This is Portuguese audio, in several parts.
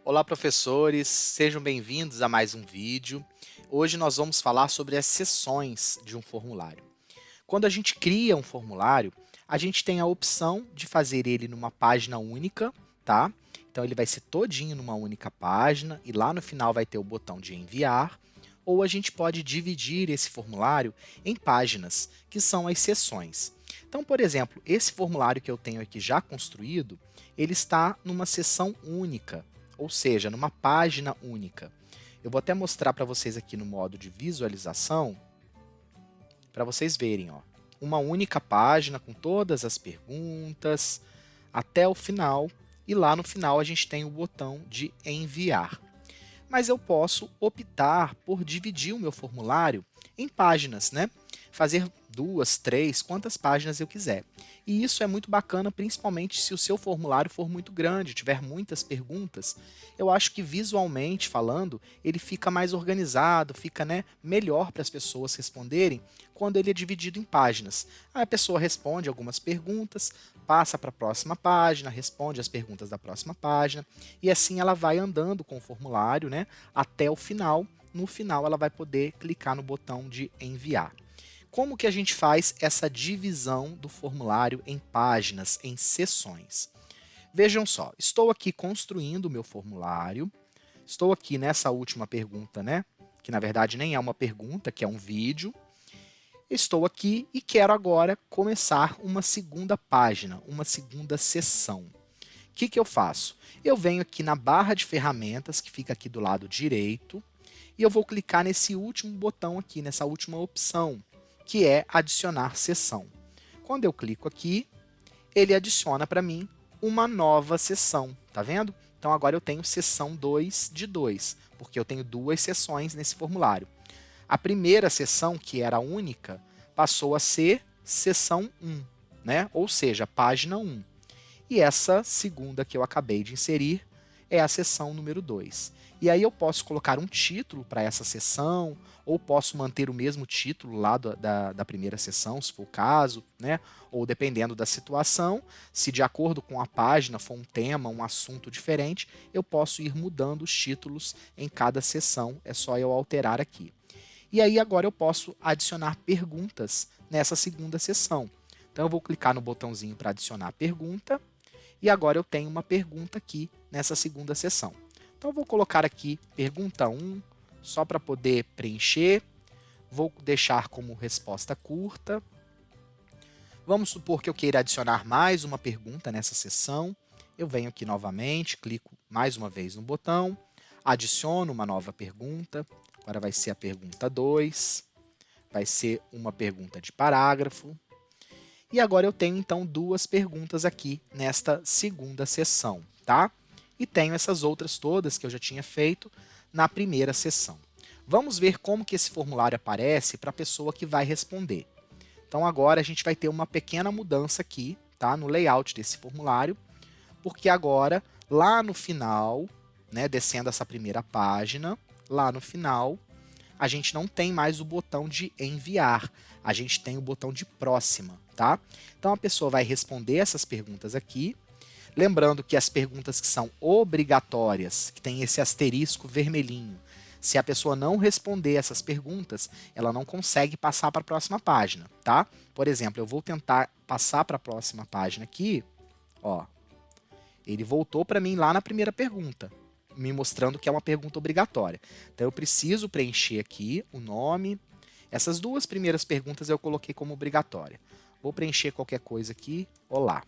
Olá, professores, sejam bem-vindos a mais um vídeo. Hoje nós vamos falar sobre as seções de um formulário. Quando a gente cria um formulário, a gente tem a opção de fazer ele numa página única, tá? Então ele vai ser todinho numa única página e lá no final vai ter o botão de enviar, ou a gente pode dividir esse formulário em páginas, que são as seções. Então, por exemplo, esse formulário que eu tenho aqui já construído, ele está numa seção única, ou seja, numa página única. Eu vou até mostrar para vocês aqui no modo de visualização, para vocês verem, ó, uma única página com todas as perguntas até o final, e lá no final a gente tem o botão de enviar. Mas eu posso optar por dividir o meu formulário em páginas, né? Fazer 2, 3, quantas páginas eu quiser. E isso é muito bacana, principalmente se o seu formulário for muito grande, tiver muitas perguntas. Eu acho que visualmente falando, ele fica mais organizado, fica, né, melhor para as pessoas responderem quando ele é dividido em páginas. Aí a pessoa responde algumas perguntas, passa para a próxima página, responde as perguntas da próxima página, e assim ela vai andando com o formulário, né, até o final. No final ela vai poder clicar no botão de enviar. Como que a gente faz essa divisão do formulário em páginas, em seções? Vejam só, estou aqui construindo o meu formulário, estou aqui nessa última pergunta, né, que na verdade nem é uma pergunta, que é um vídeo. Estou aqui e quero agora começar uma segunda página, uma segunda seção. O que eu faço? Eu venho aqui na barra de ferramentas, que fica aqui do lado direito, e eu vou clicar nesse último botão aqui, nessa última opção, que é adicionar seção. Quando eu clico aqui, ele adiciona para mim uma nova seção, tá vendo? Então agora eu tenho seção 2 de 2, porque eu tenho duas seções nesse formulário. A primeira seção, que era única, passou a ser seção 1, né? Ou seja, página 1. E essa segunda que eu acabei de inserir é a seção número 2. E aí eu posso colocar um título para essa seção, ou posso manter o mesmo título lá da primeira seção, se for o caso, né? Ou dependendo da situação, se de acordo com a página for um tema, um assunto diferente, eu posso ir mudando os títulos em cada seção, é só eu alterar aqui. E aí agora eu posso adicionar perguntas nessa segunda seção. Então eu vou clicar no botãozinho para adicionar pergunta, e agora eu tenho uma pergunta aqui nessa segunda seção. Então eu vou colocar aqui pergunta 1, só para poder preencher. Vou deixar como resposta curta. Vamos supor que eu queira adicionar mais uma pergunta nessa seção. Eu venho aqui novamente, clico mais uma vez no botão, adiciono uma nova pergunta. Agora vai ser a pergunta 2, vai ser uma pergunta de parágrafo. E agora eu tenho, então, duas perguntas aqui nesta segunda seção, tá? E tenho essas outras todas que eu já tinha feito na primeira seção. Vamos ver como que esse formulário aparece para a pessoa que vai responder. Então, agora a gente vai ter uma pequena mudança aqui, tá? No layout desse formulário, porque agora, lá no final, né, descendo essa primeira página, lá no final, a gente não tem mais o botão de enviar, a gente tem o botão de próxima, tá? Então a pessoa vai responder essas perguntas aqui, lembrando que as perguntas que são obrigatórias, que tem esse asterisco vermelhinho, se a pessoa não responder essas perguntas, ela não consegue passar para a próxima página, tá? Por exemplo, eu vou tentar passar para a próxima página aqui, ó, ele voltou para mim lá na primeira pergunta, me mostrando que é uma pergunta obrigatória. Então, eu preciso preencher aqui o nome. Essas duas primeiras perguntas eu coloquei como obrigatória. Vou preencher qualquer coisa aqui. Olá.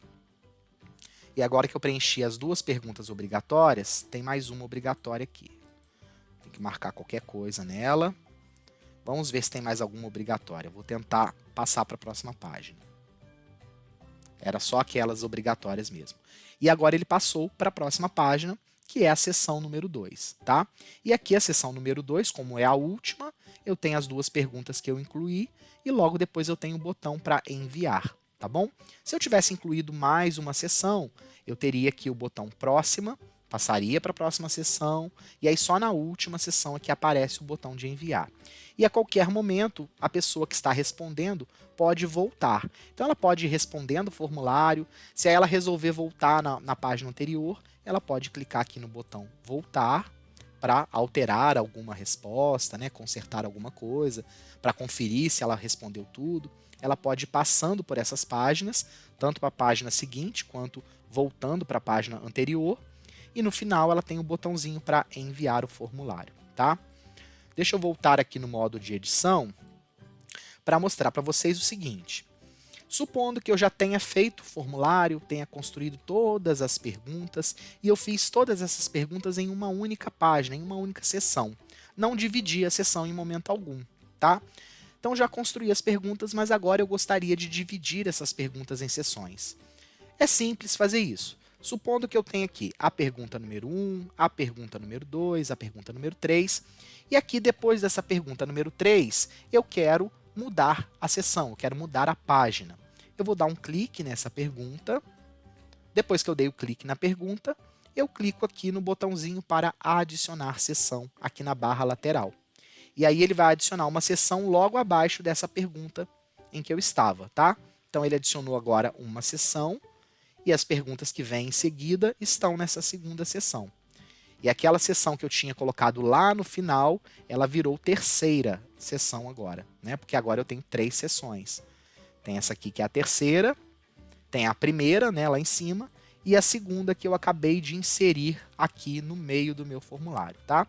E agora que eu preenchi as duas perguntas obrigatórias, tem mais uma obrigatória aqui. Tem que marcar qualquer coisa nela. Vamos ver se tem mais alguma obrigatória. Vou tentar passar para a próxima página. Era só aquelas obrigatórias mesmo. E agora ele passou para a próxima página, que é a seção número 2, tá? E aqui a seção número 2, como é a última, eu tenho as duas perguntas que eu incluí e logo depois eu tenho o botão para enviar, tá bom? Se eu tivesse incluído mais uma seção, eu teria aqui o botão próxima, passaria para a próxima sessão, e aí só na última sessão é que aparece o botão de enviar. E a qualquer momento, a pessoa que está respondendo pode voltar. Então ela pode ir respondendo o formulário, se ela resolver voltar na página anterior, ela pode clicar aqui no botão voltar para alterar alguma resposta, né, consertar alguma coisa, para conferir se ela respondeu tudo. Ela pode ir passando por essas páginas, tanto para a página seguinte quanto voltando para a página anterior, e no final ela tem o botãozinho para enviar o formulário, tá? Deixa eu voltar aqui no modo de edição para mostrar para vocês o seguinte. Supondo que eu já tenha feito o formulário, tenha construído todas as perguntas, e eu fiz todas essas perguntas em uma única página, em uma única seção. Não dividi a seção em momento algum, tá? Então já construí as perguntas, mas agora eu gostaria de dividir essas perguntas em seções. É simples fazer isso. Supondo que eu tenha aqui a pergunta número 1, a pergunta número 2, a pergunta número 3, e aqui depois dessa pergunta número 3, eu quero mudar a seção, eu quero mudar a página. Eu vou dar um clique nessa pergunta. Depois que eu dei o clique na pergunta, eu clico aqui no botãozinho para adicionar seção, aqui na barra lateral. E aí ele vai adicionar uma seção logo abaixo dessa pergunta em que eu estava, tá? Então ele adicionou agora uma seção, e as perguntas que vêm em seguida estão nessa segunda seção. E aquela seção que eu tinha colocado lá no final, ela virou terceira seção agora, né? Porque agora eu tenho 3 seções. Tem essa aqui que é a terceira, tem a primeira, né, lá em cima, e a segunda que eu acabei de inserir aqui no meio do meu formulário, tá?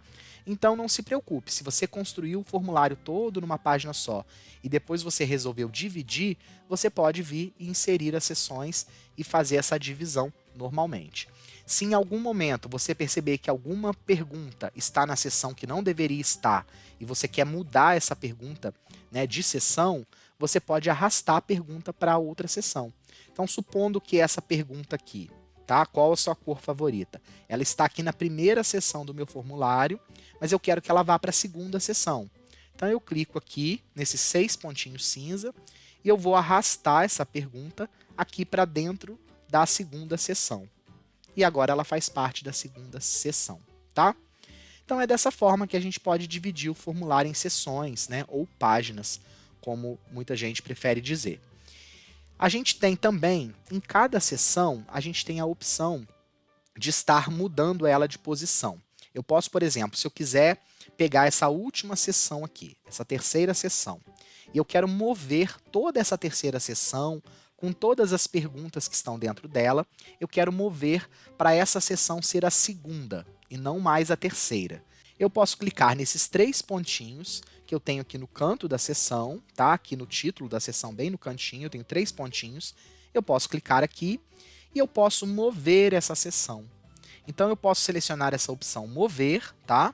Então não se preocupe, se você construiu o formulário todo numa página só e depois você resolveu dividir, você pode vir e inserir as seções e fazer essa divisão normalmente. Se em algum momento você perceber que alguma pergunta está na seção que não deveria estar e você quer mudar essa pergunta, né, de seção, você pode arrastar a pergunta para outra seção. Então, supondo que essa pergunta aqui, tá? Qual a sua cor favorita? Ela está aqui na primeira seção do meu formulário, mas eu quero que ela vá para a segunda seção. Então, eu clico aqui nesses 6 pontinhos cinza e eu vou arrastar essa pergunta aqui para dentro da segunda seção. E agora ela faz parte da segunda seção, tá? Então, é dessa forma que a gente pode dividir o formulário em seções, né? Ou páginas, como muita gente prefere dizer. A gente tem também, em cada seção, a gente tem a opção de estar mudando ela de posição. Eu posso, por exemplo, se eu quiser pegar essa última seção aqui, essa terceira seção, e eu quero mover toda essa terceira seção, com todas as perguntas que estão dentro dela, eu quero mover para essa seção ser a segunda e não mais a terceira. Eu posso clicar nesses 3 pontinhos que eu tenho aqui no canto da seção, tá? Aqui no título da seção, bem no cantinho, eu tenho 3 pontinhos. Eu posso clicar aqui e eu posso mover essa seção. Então eu posso selecionar essa opção mover, tá?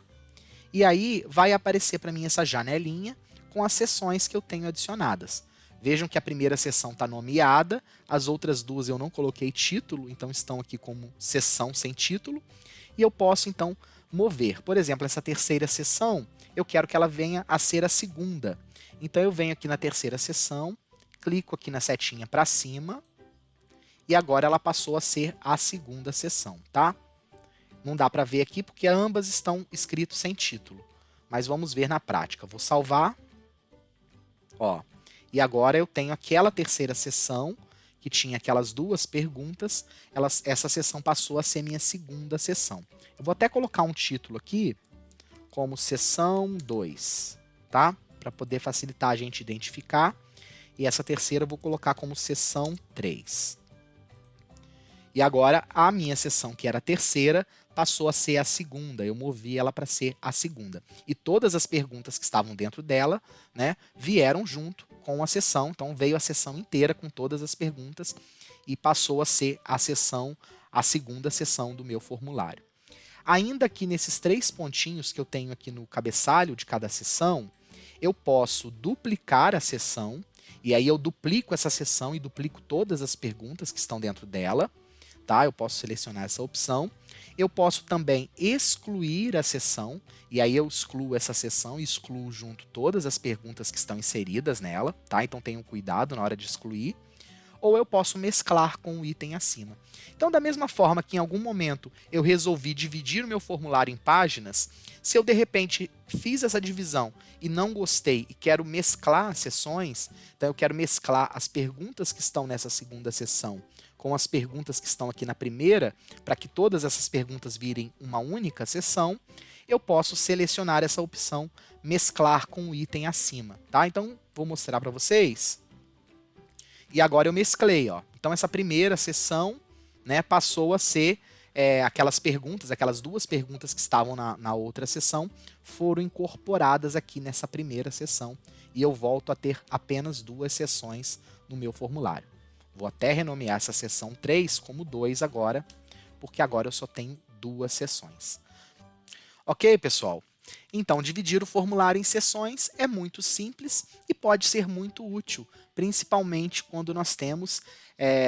E aí vai aparecer para mim essa janelinha com as seções que eu tenho adicionadas. Vejam que a primeira seção está nomeada, as outras 2 eu não coloquei título, então estão aqui como seção sem título. E eu posso então mover. Por exemplo, essa terceira seção, eu quero que ela venha a ser a segunda. Então eu venho aqui na terceira seção, clico aqui na setinha para cima, e agora ela passou a ser a segunda seção, tá? Não dá para ver aqui porque ambas estão escritas sem título, mas vamos ver na prática. Vou salvar, ó, e agora eu tenho aquela terceira seção, que tinha aquelas 2 perguntas, essa seção passou a ser minha segunda seção. Eu vou até colocar um título aqui, como seção 2, tá? Para poder facilitar a gente identificar. E essa terceira eu vou colocar como seção 3. E agora a minha seção, que era a terceira, passou a ser a segunda. Eu movi ela para ser a segunda. E todas as perguntas que estavam dentro dela, né, vieram junto com a seção. Então veio a seção inteira com todas as perguntas e passou a ser a segunda seção do meu formulário. Ainda aqui nesses 3 pontinhos que eu tenho aqui no cabeçalho de cada seção, eu posso duplicar a seção, e aí eu duplico essa seção e duplico todas as perguntas que estão dentro dela, tá? Eu posso selecionar essa opção. Eu posso também excluir a seção, e aí eu excluo essa seção e excluo junto todas as perguntas que estão inseridas nela, tá? Então tenham cuidado na hora de excluir. ou eu posso mesclar com o item acima. Então, da mesma forma que em algum momento eu resolvi dividir o meu formulário em páginas, se eu de repente fiz essa divisão e não gostei e quero mesclar as seções, então eu quero mesclar as perguntas que estão nessa segunda seção com as perguntas que estão aqui na primeira, para que todas essas perguntas virem uma única seção, eu posso selecionar essa opção mesclar com o item acima, tá? Então, vou mostrar para vocês. E agora eu mesclei, ó. Então, essa primeira seção, né, passou a ser aquelas perguntas, aquelas duas perguntas que estavam na outra seção, foram incorporadas aqui nessa primeira seção, e eu volto a ter apenas duas seções no meu formulário. Vou até renomear essa seção 3 como 2 agora, porque agora eu só tenho duas seções. Ok, pessoal? Então, dividir o formulário em seções é muito simples e pode ser muito útil, principalmente quando nós temos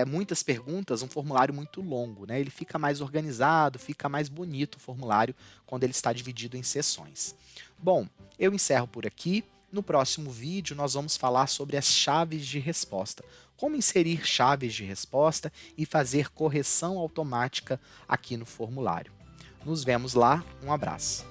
muitas perguntas, um formulário muito longo, né? Ele fica mais organizado, fica mais bonito o formulário quando ele está dividido em seções. Bom, eu encerro por aqui. No próximo vídeo, nós vamos falar sobre as chaves de resposta. Como inserir chaves de resposta e fazer correção automática aqui no formulário. Nos vemos lá, um abraço.